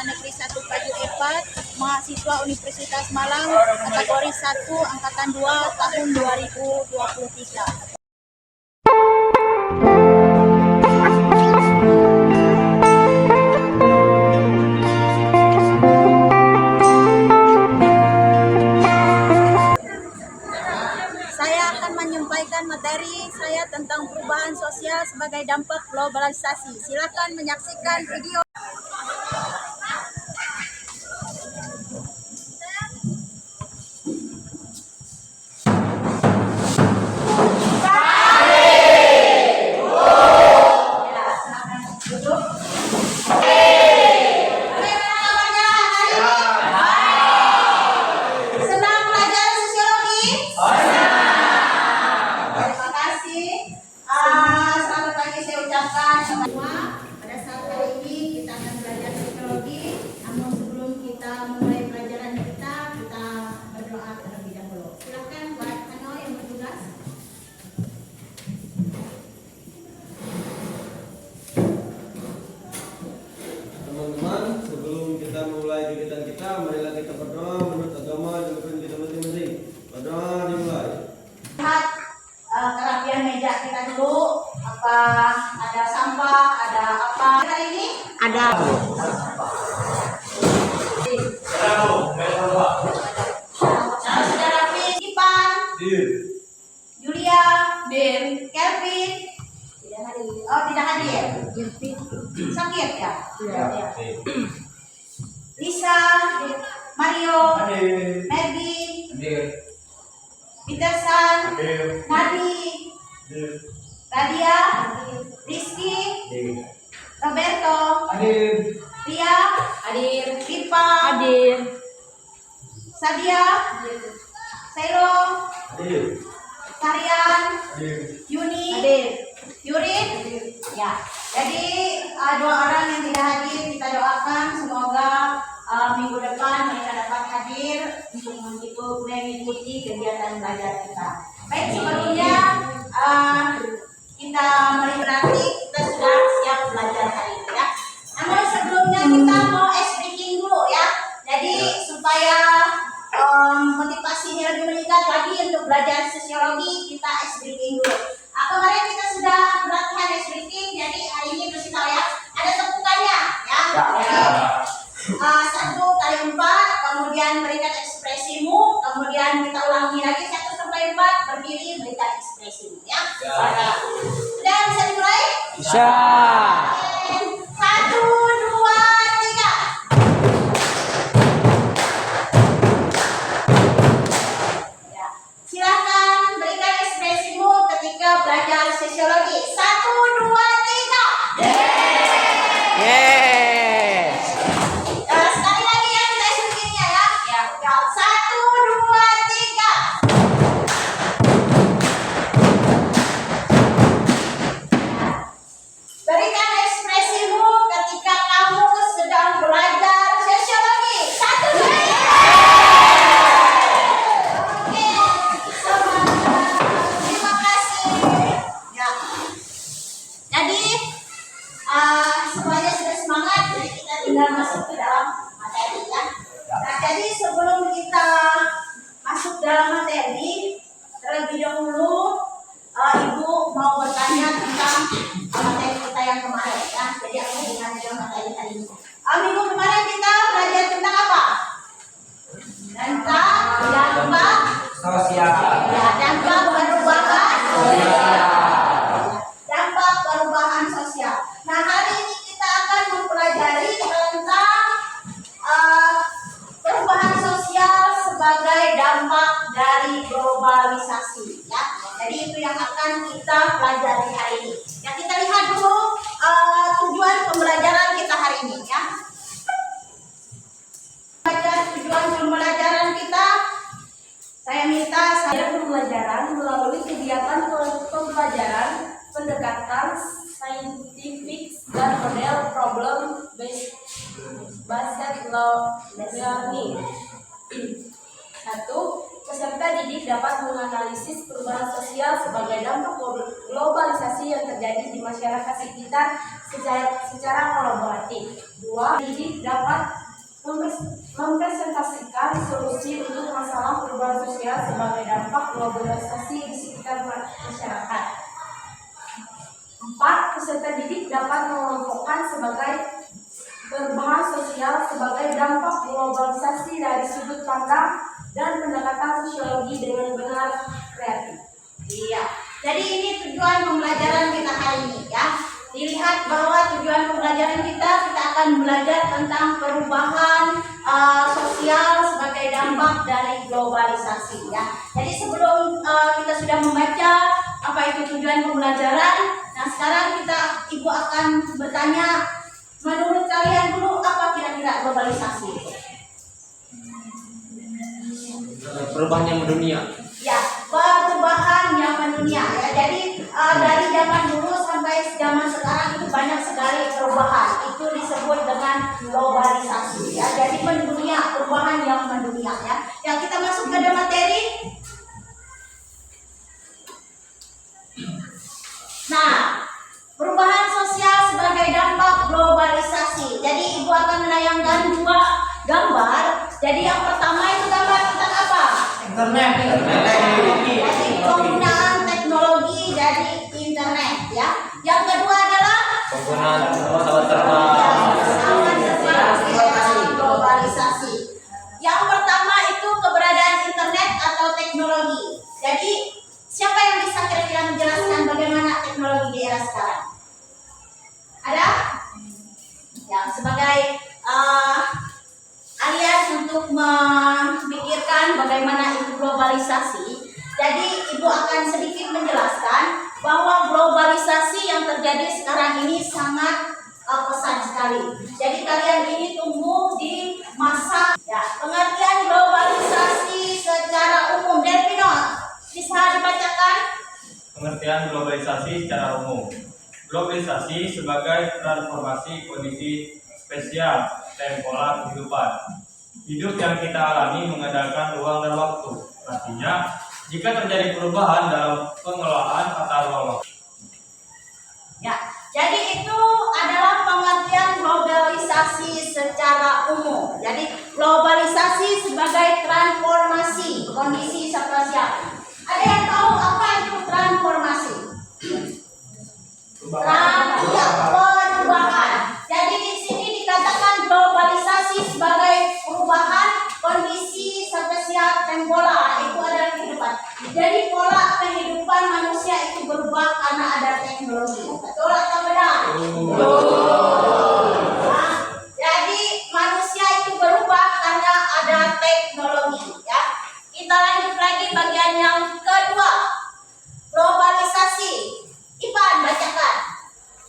Negeri 1 Paju Epat, mahasiswa Universitas Malang, kategori 1, angkatan 2, tahun 2023. Saya akan menyampaikan materi saya tentang perubahan sosial sebagai dampak globalisasi. Silakan menyaksikan video. Pada saat hari ini kita akan belajar psikologi. Namun sebelum kita mulai pelajaran kita berdoa terlebih dahulu. Silakan buat Ano yang bertugas. Teman-teman, sebelum kita mulai kegiatan kita, marilah kita berdoa menurut agama dan hukum kita masing-masing. Berdoa dimulai. Lihat kerapian meja kita dulu. Apa ada sampah, ada apa hari ini? Ada. Sudah rapi. Ipan, Julia, Kelvin. Oh, tidak hadir. Sakit ya? Lisa, Mario, Maggie, Peterson, Nadi, Radia, Rizky, Roberto, Ria, Pipa, Sadia, Sairo, Karian, Yuni, Yurin. Ya, jadi dua orang yang tidak hadir kita doakan semoga minggu depan mereka dapat hadir untuk mengikuti kegiatan belajar kita. Baik, sebelumnya kita berarti kita sudah siap belajar hari ini ya. Namun sebelumnya kita mau ice breaking dulu ya. Jadi supaya motivasinya lebih meningkat lagi untuk belajar sosiologi, kita ice breaking dulu. Kemarin kita sudah latihan ice breaking, jadi hari ini bersih tahu ya. Ada tepukannya ya. Jadi 1 kali 4, kemudian berikan ekspresimu, kemudian kita ulangi lagi 1 sampai 4, berdiri berikan ekspresimu ya. Sudah bisa dimulai? Bisa. 1, 2, 3. Ya. Silakan berikan ekspresimu ketika belajar sosiologi. 1, 2, 3. Sekali lagi ya kita isukinnya ya. 1, 2, 3. Berikan ekspresimu ketika kamu sedang belajar sosiologi. 1, 2, 3. Oke, terima kasih. Ya. Jadi semuanya sudah semangat, jadi kita tinggal masuk ke dalam materi ya. Nah, jadi sebelum kita masuk dalam materi, terlebih dahulu Ibu mau bertanya tentang materi kita yang kemarin ya. Jadi aku hubungannya dengan materi hari ini. Minggu kemarin kita belajar tentang apa? Tentang dampak Sosial. ya, dampak perubahan sosial. Dampak perubahan sosial. Nah, hari ini kita akan mempelajari tentang perubahan sosial sebagai dampak dari globalisasi ya. Jadi itu yang akan kita pelajari hari ini. Ya, kita lihat dulu tujuan pembelajaran kita hari ini ya. Tujuan pembelajaran kita, saya minta pembelajaran melalui kegiatan pembelajaran, pendekatan saintifik dan model problem based learning. 1. Peserta didik dapat menganalisis perubahan sosial sebagai dampak globalisasi yang terjadi di masyarakat sekitar secara kolaboratif. 2. Didik dapat mempresentasikan solusi untuk masalah perubahan sosial sebagai dampak globalisasi di sekitar masyarakat. 4. Peserta didik dapat mengelompokkan sebagai perubahan sosial sebagai dampak globalisasi dari sudut pandang dan pendekatan sosiologi dengan benar kreatif. Iya. Jadi ini tujuan pembelajaran kita hari ini ya. Dilihat bahwa tujuan pembelajaran kita akan belajar tentang perubahan sosial sebagai dampak dari globalisasi ya. Jadi sebelum kita sudah membaca apa itu tujuan pembelajaran, nah sekarang Ibu akan bertanya, menurut kalian dulu apa kira-kira globalisasi itu? Perubahan yang mendunia. Ya, perubahan yang mendunia ya. Jadi dari zaman dulu sampai zaman sekarang itu banyak sekali perubahan. Itu disebut dengan globalisasi ya. Jadi mendunia, perubahan yang mendunia ya. Yang kita masuk ke materi. Nah, perubahan sosial sebagai dampak globalisasi. Jadi Ibu akan menayangkan 2 gambar. Jadi yang pertama itu gambar tentang apa? Internet. Jadi penggunaan teknologi dari internet ya. Yang kedua adalah Penggunaan pesawat terbang. pesawat terbang globalisasi. Yang pertama itu keberadaan internet atau teknologi. Jadi siapa yang bisa kira-kira menjelaskan bagaimana teknologi di era sekarang? Ada? Ya, sebagai alias untuk memikirkan bagaimana itu globalisasi. Jadi Ibu akan sedikit menjelaskan bahwa globalisasi yang terjadi sekarang ini sangat pesat sekali. Jadi kalian ini tumbuh di masa ya, pengertian globalisasi secara umum. Delvino, bisa dibacakan? Pengertian globalisasi secara umum. Globalisasi sebagai transformasi kondisi spesial temporal kehidupan. Hidup yang kita alami mengandalkan ruang dan waktu. Artinya, jika terjadi perubahan dalam pengelolaan tata ruang waktu. Ya, jadi itu adalah pengertian globalisasi secara umum. Jadi globalisasi sebagai transformasi kondisi spasial. Ada yang tahu apa itu transformasi? Perubahan. Jadi di sini dikatakan globalisasi sebagai perubahan kondisi spasial temporal. Itu adalah kehidupan. Jadi pola kehidupan manusia itu berubah karena ada teknologi. Betul atau benar? Nah, jadi manusia itu berubah karena ada teknologi. Ya, kita lanjut lagi bagian yang kedua. Globalisasi. Ipan bacakan.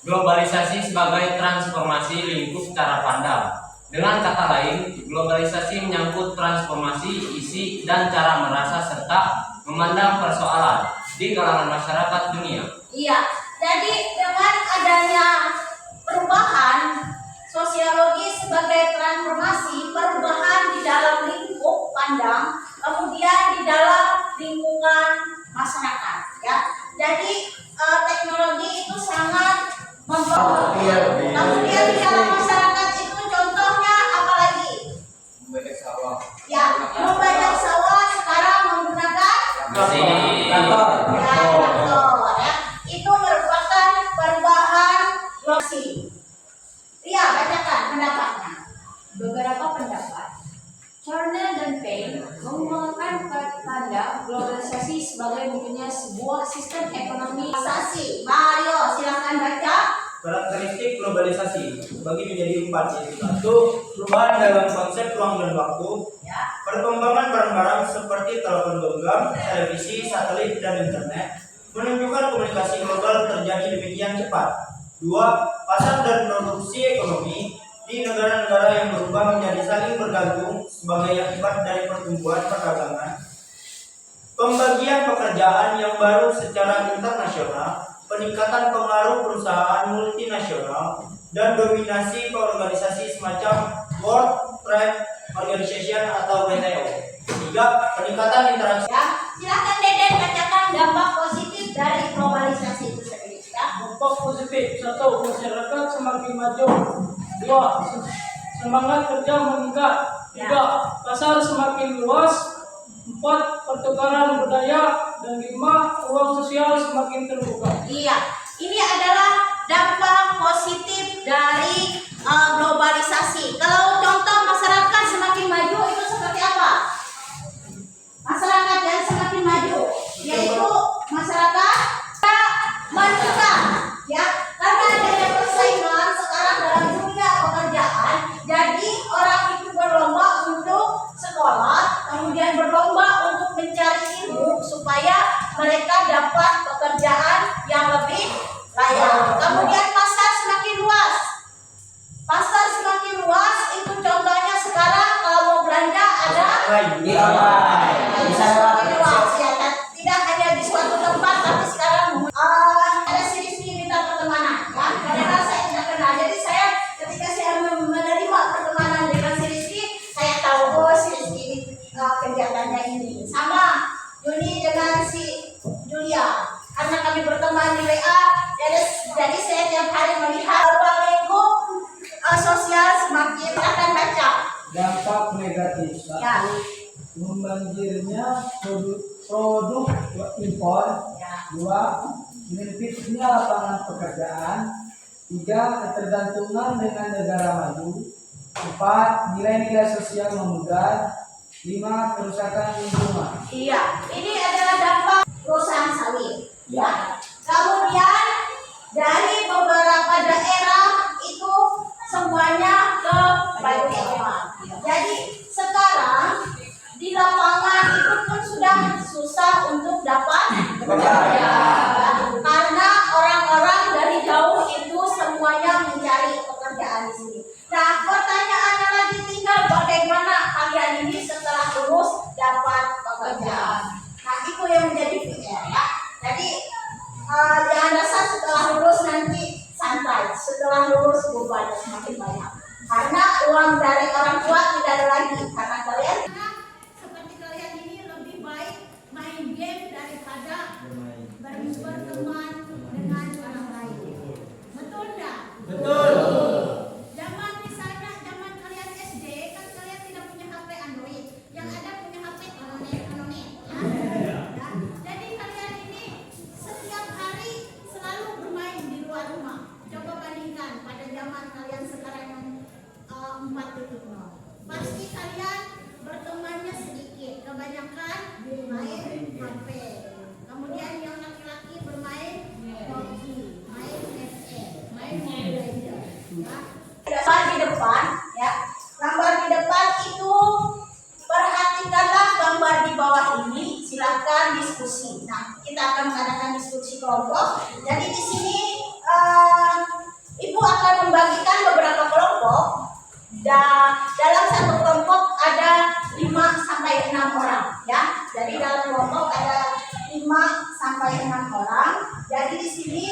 Globalisasi sebagai transformasi lingkup secara pandang. Dengan kata lain, globalisasi menyangkut transformasi isi dan cara merasa serta memandang persoalan di kalangan masyarakat dunia. Iya, jadi dengan adanya perubahan sosiologi sebagai transformasi, perubahan di dalam lingkup pandang, kemudian di dalam lingkungan masyarakat, ya. Jadi teknologi itu sangat mempengaruhi. Kemudian di dalam masyarakat itu contohnya apa lagi? Membajak sawah. Ya, membajak sawah sekarang menggunakan traktor, ya. Itu merupakan perubahan globalisasi. Ria, bacakan pendapatnya. Beberapa pendapat, Turner dan Payne mengembangkan tanda globalisasi sebagai munculnya sebuah sistem ekonomi. Globalisasi. Mario, silakan baca. Karakteristik globalisasi bagi menjadi 4, yaitu 1. Perubahan dalam konsep ruang dan waktu. Ya. Perkembangan barang-barang seperti telepon genggam, televisi, satelit, dan internet menunjukkan komunikasi global terjadi demikian cepat. 2. Pasar dan produksi ekonomi di negara-negara yang berubah menjadi saling bergantung sebagai akibat dari pertumbuhan perdagangan. Pembagian pekerjaan yang baru secara internasional, peningkatan pengaruh perusahaan multinasional, dan dominasi organisasi semacam World Trade Organization atau WTO. 3. Peningkatan interaksi. Ya, silakan Deden bacakan dampak positif dari globalisasi itu sendiri. Ya. Dampak positif: 1. Masyarakat semakin maju. 2. semangat kerja meningkat. 3. Pasar semakin luas. 4. Pertukaran budaya. Dan 5. Ruang sosial semakin terbuka. Iya, ini adalah dampak positif dari globalisasi. Kalau contoh masyarakat semakin maju itu seperti apa? Masyarakat yang semakin maju, yaitu masyarakat meningkat, ya, karena adanya persaingan sekarang dalam dunia pekerjaan. Jadi orang itu berlomba untuk sekolah, kemudian berlomba untuk mencari ilmu supaya mereka dapat pekerjaan yang lebih layak. Kemudian pasar semakin luas. Pasar semakin luas itu contohnya sekarang kalau mau belanja ada semakin luas, ya, tidak hanya di suatu tempat tapi sekarang ada sisi minta pertemanan, ya. Padahal saya tidak kenal. Jadi saya ketika saya menerima pertemanan dengan si Rizky, saya tahu oh si Rizky kegiatannya ini sama Yuni dengan si Julia. Karena kami berteman di WA, jadi saya tiap hari melihat ruang lingkup sosial semakin akan baca. Dampak negatif. Ya. Membanjirnya produk impor. Ya. 2. Menyempitnya lapangan pekerjaan. 3. Ketergantungan dengan negara maju. 4. Nilai-nilai sosial memudar. 5. Kerusakan lingkungan. Iya, ini adalah dampak perusahaan sawit. Ya. Kemudian dari beberapa daerah itu semuanya ke Balikpapan. Jadi sekarang di lapangan itu pun sudah susah untuk dapat bekerja karena orang-orang dari jauh itu semuanya mencari pekerjaan di sini. Nah, pertanyaannya lagi tinggal bagaimana kalian ini setelah lulus dapat pekerjaan. Nah, itu yang menjadi PR, ya. Jadi jangan rasa setelah lulus nanti santai, setelah lulus bebannya semakin banyak. Karena uang dari orang tua tidak ada lagi, karena kalian seperti kalian ini lebih baik main game daripada berteman dengan orang lain. Betul enggak? Betul. Zaman misalnya zaman kalian SD kan kalian tidak punya HP Android, yang ada punya HP anonim, ya. Jadi kalian ini setiap hari selalu bermain di luar rumah. Coba bandingkan pada zaman kalian sekarang yang 4.0. Pasti kalian bertemannya sedikit, kebanyakan main HP. Kemudian yang laki-laki bermain PUBG, main FF, main Mobile Legends. Ya. Gambar di depan, ya. Gambar di depan itu perhatikanlah gambar di bawah ini. Silakan diskusi. Nah, kita akan mengadakan diskusi kelompok. Jadi di sini Ibu akan membagikan beberapa kelompok. Dalam satu kelompok ada 5 sampai 6 orang, ya. Jadi dalam kelompok ada 5 sampai 6 orang. Jadi di sini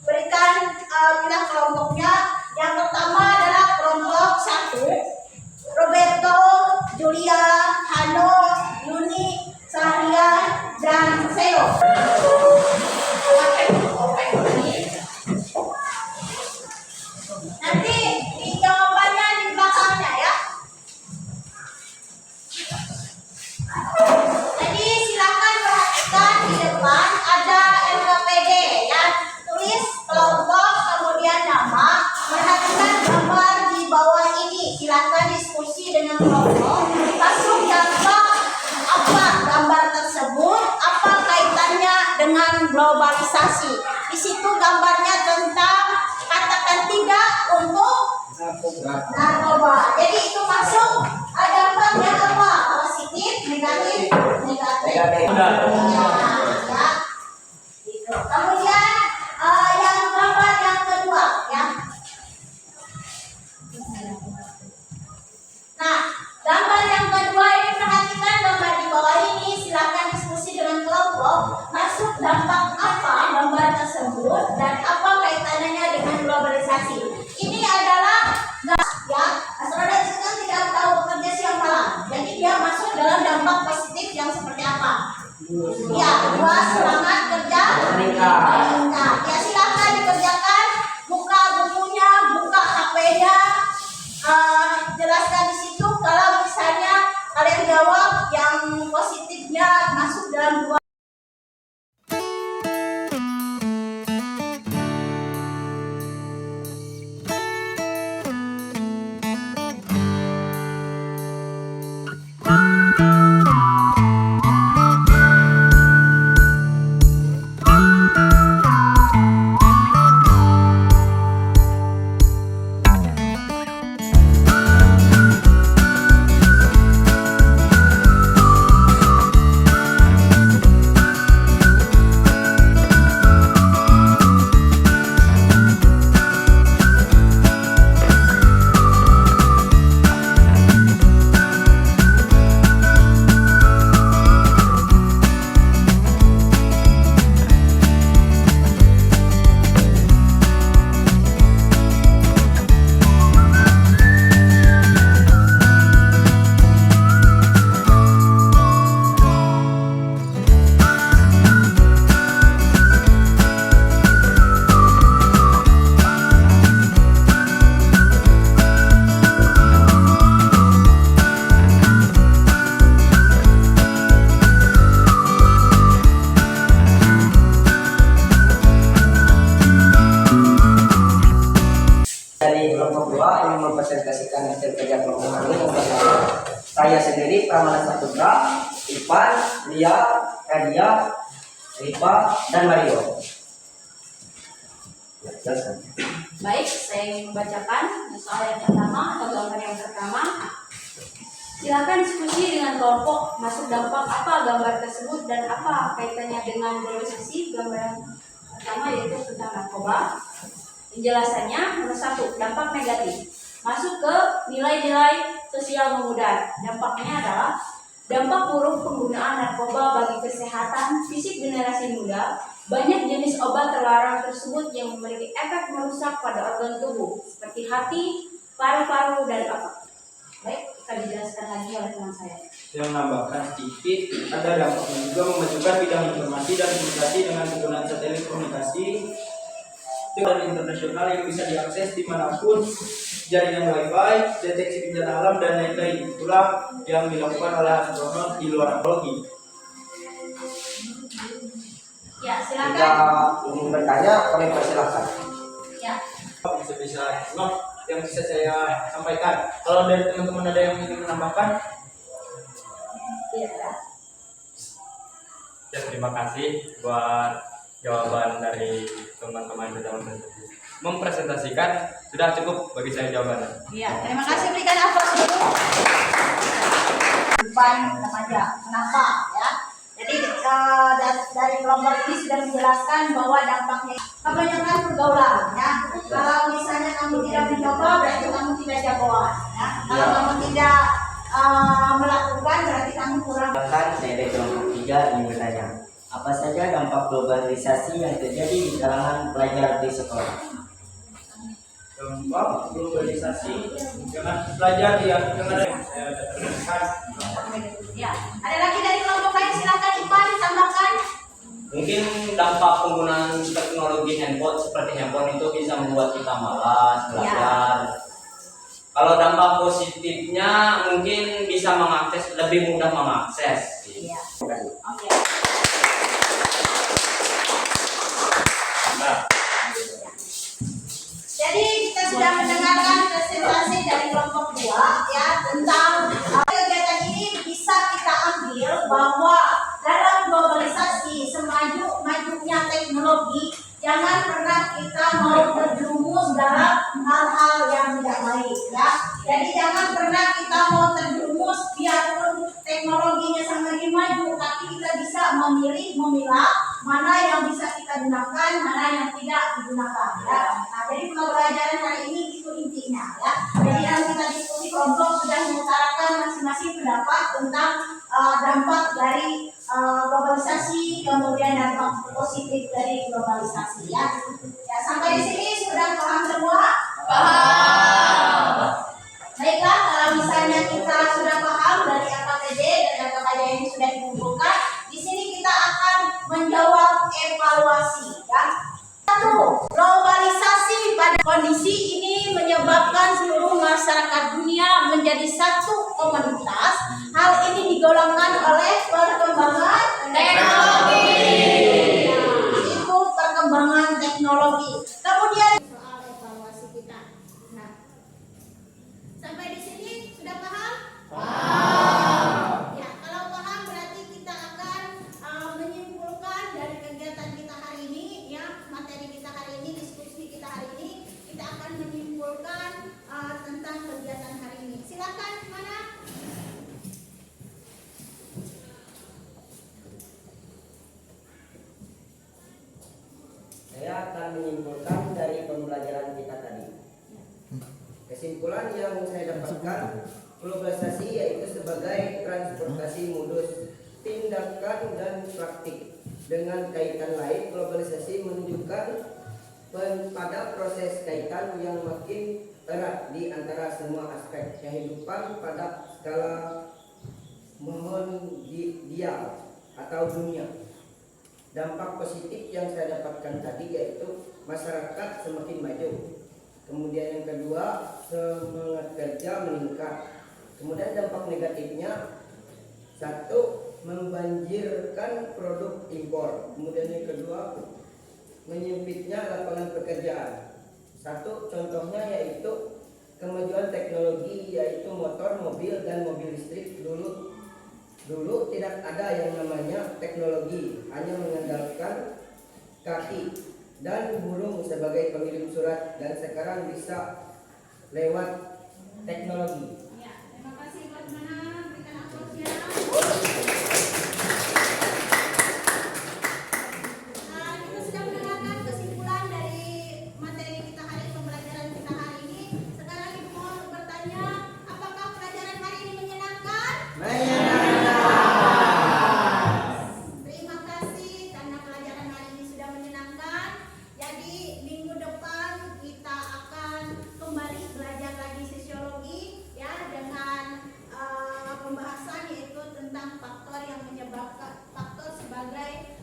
berikan pilih kelompoknya. Yang pertama adalah kelompok 1. Roberto, Julia, Hano, Yuni, Sahria, dan Seo. Nanti di jawabannya di belakangnya, ya. Jadi silakan perhatikan di depan ada NKPD, ya. Tulis kelompok kemudian nama. Perhatikan gambar di bawah ini. Silakan diskusi dengan kelompok. Langsung dampak apa gambar tersebut, apa kaitannya dengan globalisasi. Di situ gambarnya tentang katakan tidak untuk narkoba. Jadi itu masuk dampaknya apa? Positif, negatif, negatif. Ya. Gitu. Kemudian yang gambar yang kedua, ya. Nah, gambar yang kedua ini perhatikan gambar di bawah ini. Silakan diskusi dengan kelompok. Masuk dampak apa gambar tersebut dan apa kaitannya dengan globalisasi. Ini adalah ya, astronot itu kan tidak tahu bekerja siang malam. Jadi dia masuk dalam dampak positif yang seperti apa? Ya, 2 semangat kerja meningkat. Ya, silakan dikerjakan. Buka bukunya, buka HP-nya. dalam dua Dari kelompok 2 yang mempresentasikan hasil kerja kelompok ini adalah saya sendiri, Pramana Saputra, Ipan, Lia, Radia, Rifa, dan Mario. Baik, saya membacakan soal yang pertama atau gambar yang pertama. Silakan diskusi dengan kelompok masuk dampak apa gambar tersebut dan apa kaitannya dengan globalisasi. Gambar yang pertama yaitu tentang narkoba. Penjelasannya nomor 1, dampak negatif masuk ke nilai-nilai sosial memudar. Dampaknya adalah dampak buruk penggunaan narkoba bagi kesehatan fisik generasi muda. Banyak jenis obat terlarang tersebut yang memiliki efek merusak pada organ tubuh seperti hati, paru-paru, dan otak. Baik, kita dijelaskan lagi oleh teman saya. Yang menambahkan sedikit, ada dampaknya juga memajukan bidang informasi dan komunikasi dengan penggunaan satelit komunikasi dan internasional yang bisa diakses dimanapun, jaringan wifi, deteksi bencana alam, dan lain-lain. Itulah yang dilakukan oleh astronot di luar teknologi. ya Jika silakan. ingin bertanya, kami persilahkan. Ya. Bisa yang bisa saya sampaikan. Kalau dari teman-teman ada yang ingin menambahkan, Iya. Ya, terima kasih buat jawaban dari teman-teman yang sudah mempresentasikan. Sudah cukup bagi saya jawabannya. Iya, terima kasih, berikan aplaus dulu. Depan remaja. Kenapa ya? Jadi dari kelompok ini sudah menjelaskan bahwa dampaknya kebanyakan pergaulan ya. Kalau misalnya kamu tidak mencoba berarti kamu tidak jagoan ya. Kalau kamu tidak melakukan berarti kamu kurang. Bahkan saya dari kelompok 3 ingin bertanya, apa saja dampak globalisasi yang terjadi di kalangan pelajar di sekolah? dampak globalisasi dengan pelajar yang saya terangkan. Ya, ada lagi dari kelompok lain, silakan Ipan tambahkan. Mungkin dampak penggunaan teknologi handphone seperti handphone itu bisa membuat kita malas belajar. Kalau dampak positifnya mungkin bisa mengakses, lebih mudah mengakses. Iya. Oke. Jadi kita sudah mendengarkan presentasi dari kelompok 2 ya tentang kegiatan ini bisa kita ambil bahwa dalam globalisasi semaju-majunya teknologi jangan pernah kita mau terjerumus dalam hal-hal yang tidak baik ya. Jadi jangan pernah kita mau terjerumus biarpun teknologinya semakin maju tapi kita bisa memilih memilah mana yang bisa kita gunakan, mana yang tidak digunakan ya. Nah, jadi pembelajaran hari ini itu intinya ya. Jadi dalam kita diskusi kelompok sudah mengutarakan masing-masing pendapat tentang dampak dari globalisasi, kemudian dampak positif dari globalisasi ya. Ya, sampai di sini sudah paham semua? Paham. Baiklah, kalau misalnya kita sudah paham dari AKTD dan AKTD yang sudah dikumpulkan, di sini kita akan menjawab evaluasi ya. Satu, globalisasi pada kondisi ini menyebabkan seluruh masyarakat dunia menjadi satu komunitas. Hal ini digolongkan oleh perkembangan teknologi. kesimpulan yang saya dapatkan, globalisasi yaitu sebagai transportasi modus, tindakan dan praktik. Dengan kaitan lain, globalisasi menunjukkan pada proses kaitan yang makin erat di antara semua aspek kehidupan pada skala mondial atau dunia. Dampak positif yang saya dapatkan tadi yaitu masyarakat semakin maju. Kemudian yang kedua, semangat kerja meningkat. Kemudian dampak negatifnya, satu, membanjirkan produk impor. Kemudian yang kedua, menyempitnya lapangan pekerjaan. Satu contohnya yaitu kemajuan teknologi yaitu motor, mobil dan mobil listrik. Dulu tidak ada yang namanya teknologi, hanya mengandalkan kaki dan burung sebagai pengirim surat, dan sekarang bisa lewat teknologi. Ya, terima kasih buat mana berikan aplausnya. Kita sudah mendengarkan kesimpulan dari materi kita hari pembelajaran kita hari ini. Sekarang Ibu mau bertanya, apakah pelajaran hari ini menyenangkan? Terima kasih karena pelajaran hari ini sudah menyenangkan. Jadi minggu depan kita akan kembali belajar lagi sosiologi ya, dengan pembahasan yaitu tentang faktor yang menyebabkan faktor sebagai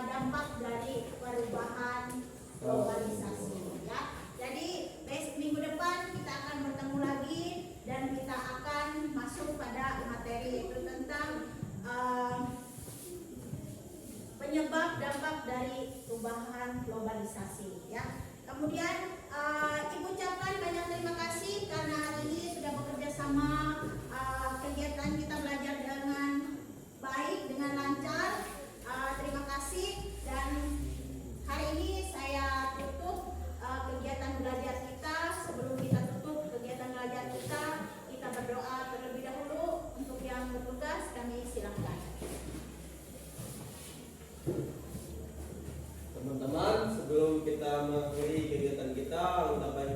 dampak dari perubahan globalisasi ya. Jadi minggu depan kita akan bertemu lagi dan kita akan masuk pada materi yaitu tentang penyebab dampak dari perubahan globalisasi ya. Kemudian Ibu ucapkan banyak terima kasih karena hari ini sudah bekerja sama, kegiatan kita belajar dengan baik, dengan lancar. Terima kasih, dan hari ini saya tutup kegiatan belajar kita. Sebelum kita tutup kegiatan belajar kita berdoa terlebih dahulu. Untuk yang bertugas kami silakan. Teman-teman, sebelum kita mengakhiri kegiatan kita, ungkapan